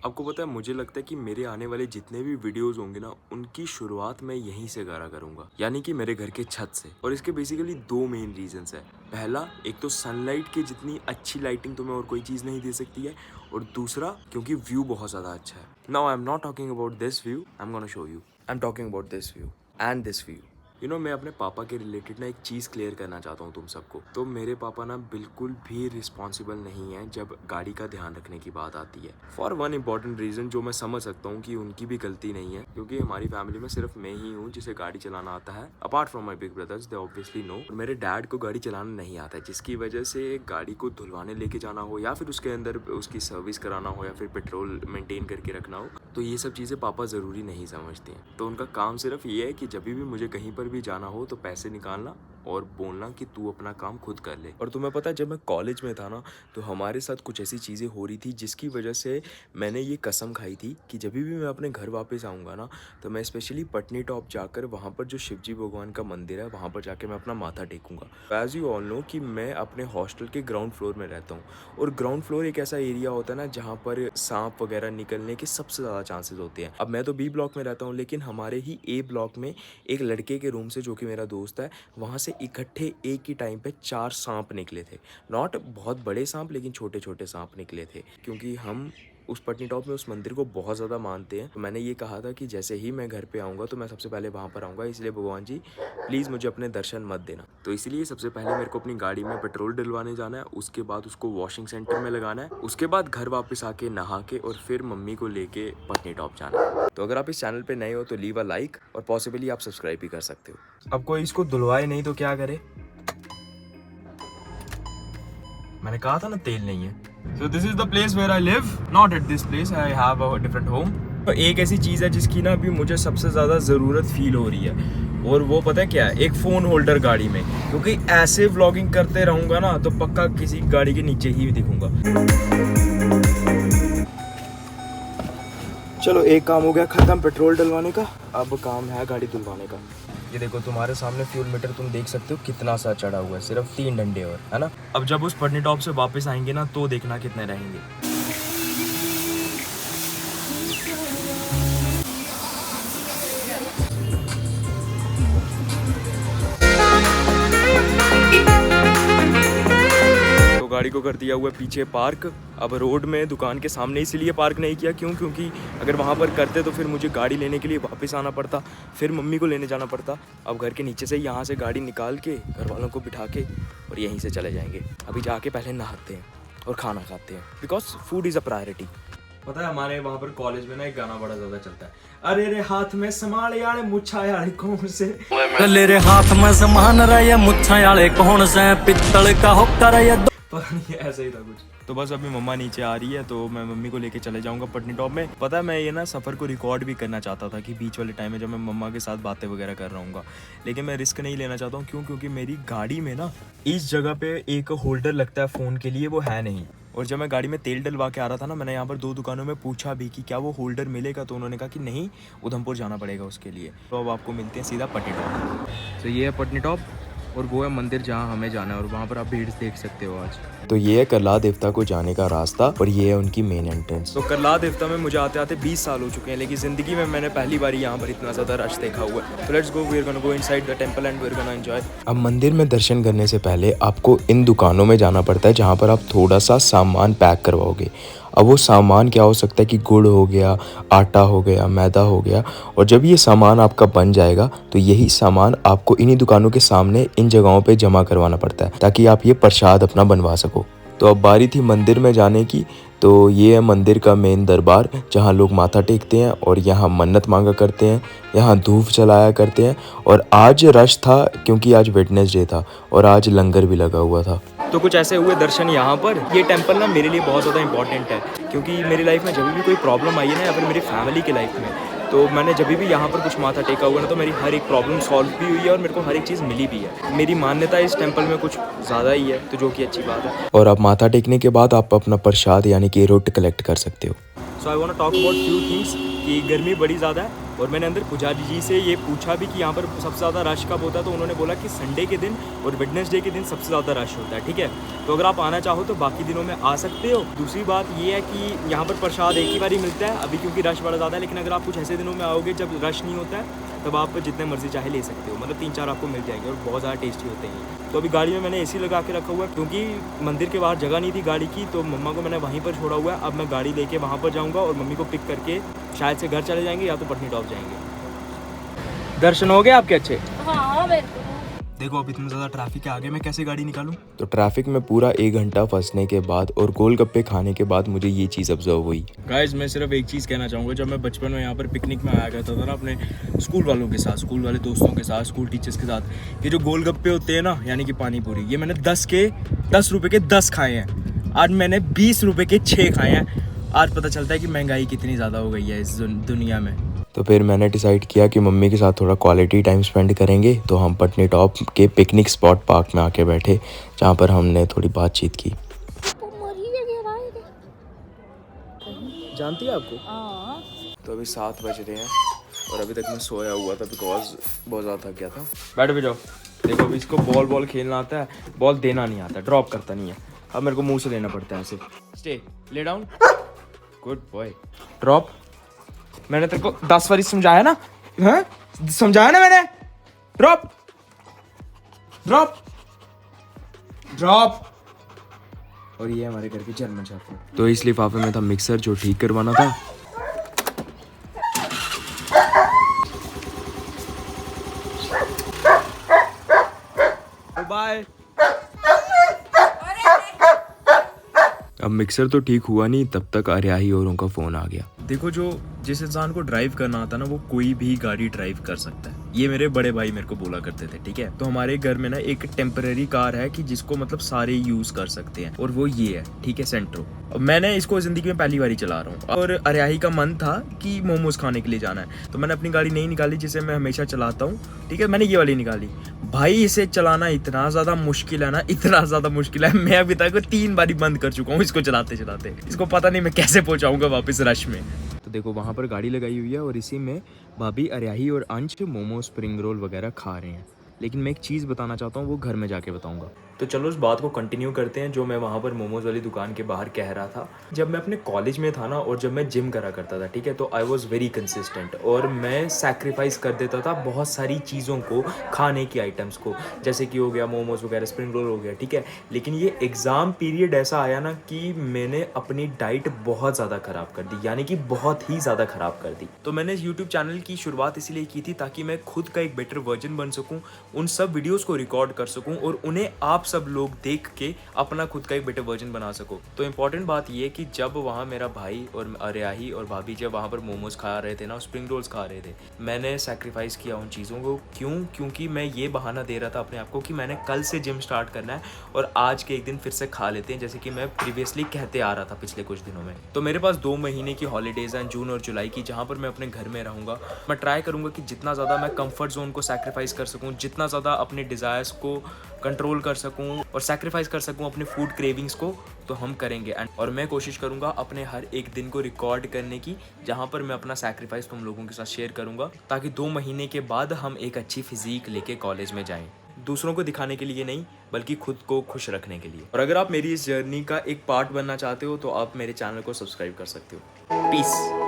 आपको पता है, मुझे लगता है कि मेरे आने वाले जितने भी वीडियोस होंगे ना, उनकी शुरुआत मैं यहीं से करा करूँगा, यानी कि मेरे घर के छत से। और इसके बेसिकली दो मेन रीजंस है। पहला, एक तो सनलाइट की जितनी अच्छी लाइटिंग तुम्हें और कोई चीज़ नहीं दे सकती है, और दूसरा क्योंकि व्यू बहुत ज़्यादा अच्छा है। Now I am not talking about this view, I am gonna show you. I am talking about this view and this view. मैं अपने पापा के रिलेटेड ना एक चीज़ क्लियर करना चाहता हूँ तुम सबको। तो मेरे पापा ना बिल्कुल भी रिस्पॉन्सिबल नहीं है जब गाड़ी का ध्यान रखने की बात आती है। फॉर वन इंपॉर्टेंट रीज़न, जो मैं समझ सकता हूँ कि उनकी भी गलती नहीं है, क्योंकि हमारी फैमिली में सिर्फ मैं ही हूँ जिसे गाड़ी चलाना आता है। Apart from my big brothers, they obviously no. मेरे डैड को गाड़ी चलाना नहीं आता है, जिसकी वजह से गाड़ी को धुलवाने लेके जाना हो, या फिर उसके अंदर उसकी सर्विस कराना हो, या फिर पेट्रोल मेंटेन करके रखना हो, तो ये सब चीज़ें पापा ज़रूरी नहीं समझते हैं। तो उनका काम सिर्फ ये है कि जब भी मुझे कहीं पर भी जाना हो तो पैसे निकालना और बोलना कि तू अपना काम खुद कर ले। और तुम्हें पता है, जब मैं कॉलेज में था ना, तो हमारे साथ कुछ ऐसी चीज़ें हो रही थी जिसकी वजह से मैंने ये कसम खाई थी कि जब भी मैं अपने घर वापस आऊँगा ना, तो मैं स्पेशली पटनी टॉप जाकर वहाँ पर जो शिवजी भगवान का मंदिर है, वहाँ पर जाके मैं अपना माथा टेकूंगा। एज यू ऑल नो कि मैं अपने हॉस्टल के ग्राउंड फ्लोर में रहता हूँ, और ग्राउंड फ्लोर एक ऐसा एरिया होता है ना जहाँ पर सांप वगैरह निकलने के सबसे ज़्यादा चांसेस होते हैं। अब मैं तो बी ब्लॉक में रहता हूँ, लेकिन हमारे ही ए ब्लॉक में एक लड़के के रूम से, जो कि मेरा दोस्त है, वहाँ से इकट्ठे एक ही टाइम पे 4 सांप निकले थे। नॉट बहुत बड़े सांप, लेकिन छोटे छोटे सांप निकले थे। क्योंकि हम उस पटनी टॉप में उस मंदिर को बहुत ज़्यादा मानते हैं, तो मैंने ये कहा था कि जैसे ही मैं घर पे आऊँगा तो मैं सबसे पहले वहाँ पर आऊँगा, इसलिए भगवान जी प्लीज़ मुझे अपने दर्शन मत देना। तो इसलिए सबसे पहले मेरे को अपनी गाड़ी में पेट्रोल डलवाने जाना है, उसके बाद उसको वॉशिंग सेंटर में लगाना है, उसके बाद घर वापस आके नहा के और फिर मम्मी को लेके पटनी टॉप जाना है। तो अगर आप इस चैनल पे नए हो तो लीव अ लाइक, और पॉसिबली आप सब्सक्राइब भी कर सकते हो। अब कोई इसको धुलवाए नहीं तो क्या करे? मैंने कहा था ना तेल नहीं है। So this is the place where I live. Not at this place. I have a different home. तो एक ऐसी चीज़ है जिसकी ना अभी मुझे सबसे ज़्यादा ज़रूरत फील हो रही है, और वो पता है क्या है? एक फ़ोन होल्डर गाड़ी में। क्योंकि ऐसे व्लॉगिंग करते रहूँगा ना तो पक्का किसी गाड़ी के नीचे ही दिखूँगा। चलो, एक काम हो गया ख़त्म पेट्रोल डलवाने का, अब काम है गाड़ी धुलवाने का। ये देखो, तुम्हारे सामने फ्यूल मीटर तुम देख सकते हो कितना सा चढ़ा हुआ है, सिर्फ 3 डंडे और, है ना। अब जब उस पटनी टॉप से वापस आएंगे ना, तो देखना कितने रहेंगे। तो गाड़ी को कर दिया हुआ पीछे पार्क। अब रोड में दुकान के सामने इसलिए पार्क नहीं किया, क्योंकि अगर वहाँ पर करते तो फिर मुझे गाड़ी लेने के लिए वापस आना पड़ता, फिर मम्मी को लेने जाना पड़ता। अब घर के नीचे से यहाँ से गाड़ी निकाल के घर वालों को बिठा के और यहीं से चले जाएंगे। अभी जाके पहले नहाते हैं और खाना खाते हैं, because food is a priority. पता है, हमारे वहाँ पर कॉलेज में ना एक गाना बड़ा ज़्यादा चलता है, अरे रे हाथ में संभाले याले मुच्छा याले कौन से, गले रे हाथ में समान रहे मुच्छा याले कौन से, पित्तल का होकर ये पता नहीं, ऐसा ही था कुछ। तो बस अभी मम्मा नीचे आ रही है, तो मैं मम्मी को लेके चले जाऊंगा पटनी टॉप में। पता है, मैं ये ना सफ़र को रिकॉर्ड भी करना चाहता था कि बीच वाले टाइम में जब मैं मम्मा के साथ बातें वगैरह कर रहा हूँ, लेकिन मैं रिस्क नहीं लेना चाहता हूँ। क्योंकि मेरी गाड़ी में ना इस जगह पे एक होल्डर लगता है फ़ोन के लिए, वो है नहीं। और जब मैं गाड़ी में तेल डलवा के आ रहा था ना, मैंने यहाँ पर 2 दुकानों में पूछा भी कि क्या वो होल्डर मिलेगा, तो उन्होंने कहा कि नहीं, उधमपुर जाना पड़ेगा उसके लिए। तो अब आपको मिलते हैं सीधा पटनी टॉप। तो ये है पटनी टॉप, और वो है मंदिर जहाँ हमें जाना है, और वहाँ पर आप भीड़ देख सकते हो आज। तो ये है करला देवता को जाने का रास्ता, और ये है उनकी मेन एंट्रेंस। तो करला देवता में मुझे आते आते 20 साल हो चुके हैं, लेकिन ज़िंदगी में मैंने पहली बार यहाँ पर इतना ज़्यादा रश देखा हुआ है। तो let's go, we are gonna go inside the temple and we are gonna enjoy. अब मंदिर में दर्शन करने से पहले आपको इन दुकानों में जाना पड़ता है, जहाँ पर आप थोड़ा सा सामान पैक करवाओगे। अब वो सामान क्या हो सकता है कि गुड़ हो गया, आटा हो गया, मैदा हो गया, और जब ये सामान आपका बन जाएगा तो यही सामान आपको इन्हीं दुकानों के सामने इन जगहों पे जमा करवाना पड़ता है, ताकि आप ये प्रसाद अपना बनवा सको। तो अब बारी थी मंदिर में जाने की। तो ये है मंदिर का मेन दरबार, जहाँ लोग माथा टेकते हैं और यहाँ मन्नत मांगा करते हैं, यहाँ धूप जलाया करते हैं। और आज रश था क्योंकि आज वेडनेसडे था, और आज लंगर भी लगा हुआ था। तो कुछ ऐसे हुए दर्शन यहाँ पर। ये टेंपल ना मेरे लिए बहुत ज़्यादा इंपॉर्टेंट है, क्योंकि मेरी लाइफ में जब भी कोई प्रॉब्लम आई है ना, या फिर मेरी फैमिली की लाइफ में, तो मैंने जब भी यहाँ पर कुछ माथा टेका हुआ ना, तो मेरी हर एक प्रॉब्लम सॉल्व भी हुई है, और मेरे को हर एक चीज़ मिली भी है। मेरी मान्यता इस टेंपल में कुछ ज़्यादा ही है, तो जो कि अच्छी बात है। और आप माथा टेकने के बाद आप अपना प्रसाद यानी कि रोट कलेक्ट कर सकते हो। So I want to talk about few things कि गर्मी बड़ी ज़्यादा है, और मैंने अंदर पुजारी जी से ये पूछा भी कि यहाँ पर सबसे ज़्यादा रश कब होता है, तो उन्होंने बोला कि संडे के दिन और वेडनेसडे के दिन सबसे ज़्यादा रश होता है, ठीक है। तो अगर आप आना चाहो तो बाकी दिनों में आ सकते हो। दूसरी बात ये है कि यहाँ पर प्रसाद एक ही बार ही मिलता है अभी, क्योंकि रश बड़ा ज़्यादा है। लेकिन अगर आप कुछ ऐसे दिनों में आओगे जब रश नहीं होता है, तब आप जितने मर्जी चाहे ले सकते हो, मतलब 3-4 आपको मिल जाएंगे और बहुत ज़्यादा टेस्टी होते हैं। तो अभी गाड़ी में मैंने एसी लगा के रखा हुआ है, क्योंकि मंदिर के बाहर जगह नहीं थी गाड़ी की, तो मम्मा को मैंने वहीं पर छोड़ा हुआ है। अब मैं गाड़ी लेके वहाँ पर जाऊँगा और मम्मी को पिक करके शायद से घर चले जाएंगे या तो पटनी टॉप जाएंगे। दर्शन हो गए आपके अच्छे? हाँ मेरे को देखो अब इतना ज़्यादा ट्रैफिक है आगे, मैं कैसे गाड़ी निकालूं? तो ट्रैफिक में पूरा 1 घंटा फंसने के बाद और गोलगप्पे खाने के बाद मुझे ये चीज़ ऑब्जर्व हुई। गाइस मैं सिर्फ एक चीज़ कहना चाहूँगा, जब मैं बचपन में यहाँ पर पिकनिक में आया करता था ना अपने स्कूल वालों के साथ, स्कूल वाले दोस्तों के साथ, स्कूल टीचर्स के साथ, ये जो गोलगप्पे होते हैं ना, यानी कि पानी पूरी, ये मैंने 10 रुपये के 10 खाए हैं। आज मैंने 20 रुपये के 6 खाए हैं। आज पता चलता है कि महंगाई कितनी ज़्यादा हो गई है इस दुनिया में। तो फिर मैंने डिसाइड किया कि मम्मी के साथ थोड़ा क्वालिटी टाइम स्पेंड करेंगे, तो हम पटनी टॉप के पिकनिक स्पॉट पार्क में आके बैठे, जहाँ पर हमने थोड़ी बातचीत की। जानती है आपको? हाँ तो अभी 7 बज रहे हैं और अभी तक मैं सोया हुआ था बिकॉज बहुत ज़्यादा थक गया था। बैठो भी जाओ। देखो अभी इसको बॉल खेलना आता है, बॉल देना नहीं आता, ड्रॉप करता नहीं है। अब मेरे को मुंह से लेना पड़ता है ऐसे। Stay, lay down, good boy, drop. मैंने तेरे को 10 बार समझाया ना, हाँ समझाया ना मैंने। Drop drop drop. और ये हमारे घर की जर्मन शेफर्ड। तो इस लिफाफे में था मिक्सर जो ठीक करवाना था। बाय। अब मिक्सर तो ठीक हुआ नहीं, तब तक अर्याही औरों का फोन आ गया। देखो जो जिस इंसान को ड्राइव करना आता ना, वो कोई भी गाड़ी ड्राइव कर सकता है। ये मेरे बड़े भाई मेरे को बोला करते थे, ठीक है। तो हमारे घर में ना एक टेम्पररी कार है कि जिसको मतलब सारे यूज कर सकते हैं, और वो ये है, ठीक है, सेंट्रो। मैंने इसको जिंदगी में पहली बार ही चला रहा हूँ, और अर्याही का मन था कि मोमोज खाने के लिए जाना है, तो मैंने अपनी गाड़ी नहीं निकाली जिसे मैं हमेशा चलाता हूँ, ठीक है, मैंने ये वाली निकाली। भाई इसे चलाना इतना ज्यादा मुश्किल है ना, इतना ज्यादा मुश्किल है, मैं अभी तक 3 बारी बंद कर चुका हूँ इसको चलाते चलाते। इसको पता नहीं मैं कैसे पहुंचाऊंगा वापस रश में। तो देखो वहाँ पर गाड़ी लगाई हुई है और इसी में भाभी अर्याही और अंश मोमो स्प्रिंग रोल वगैरह खा रहे हैं। लेकिन मैं एक चीज़ बताना चाहता हूँ, वो घर में जाके बताऊंगा। तो चलो उस बात को कंटिन्यू करते हैं जो मैं वहाँ पर मोमोज वाली दुकान के बाहर कह रहा था। जब मैं अपने कॉलेज में था ना, और जब मैं जिम करा करता था, ठीक है, तो आई वॉज वेरी कंसिस्टेंट, और मैं सैक्रिफाइस कर देता था बहुत सारी चीज़ों को, खाने की आइटम्स को, जैसे कि हो गया मोमोज वगैरह, स्प्रिंग रोल हो गया, ठीक है। लेकिन ये एग्ज़ाम पीरियड ऐसा आया ना कि मैंने अपनी डाइट बहुत ज़्यादा ख़राब कर दी, यानी कि बहुत ही ज़्यादा ख़राब कर दी। तो मैंने यूट्यूब चैनल की शुरुआत इसीलिए की थी ताकि मैं खुद का एक बेटर वर्जन बन सकूँ, उन सब वीडियोज़ को रिकॉर्ड कर सकूँ और उन्हें आप सब लोग देख के अपना खुद का एक बेटर वर्जन बना सको। तो इम्पॉर्टेंट बात ये कि जब वहाँ मेरा भाई और अर्याही और भाभी जब वहाँ पर मोमोज खा रहे थे ना, स्प्रिंग रोल्स खा रहे थे, मैंने सैक्रिफाइस किया उन चीज़ों को। क्योंकि मैं ये बहाना दे रहा था अपने आप को कि मैंने कल से जिम स्टार्ट करना है और आज के एक दिन फिर से खा लेते हैं, जैसे कि मैं प्रीवियसली कहते आ रहा था पिछले कुछ दिनों में। तो मेरे पास 2 महीने की हॉलीडेज हैं, जून और जुलाई की, जहाँ पर मैं अपने घर में रहूँगा। मैं ट्राई करूँगा कि जितना ज़्यादा मैं कंफर्ट जोन को सैक्रिफाइस कर सकूँ, जितना ज़्यादा अपने डिज़ायर्स को कंट्रोल कर सकूं और सैक्रिफाइस कर सकूं अपने फूड क्रेविंग्स को, तो हम करेंगे। और मैं कोशिश करूंगा अपने हर एक दिन को रिकॉर्ड करने की, जहां पर मैं अपना सैक्रिफाइस तुम लोगों के साथ शेयर करूंगा, ताकि 2 महीने के बाद हम एक अच्छी फिजिक लेके कॉलेज में जाएं, दूसरों को दिखाने के लिए नहीं बल्कि खुद को खुश रखने के लिए। और अगर आप मेरी इस जर्नी का एक पार्ट बनना चाहते हो तो आप मेरे चैनल को सब्सक्राइब कर सकते हो। पीस।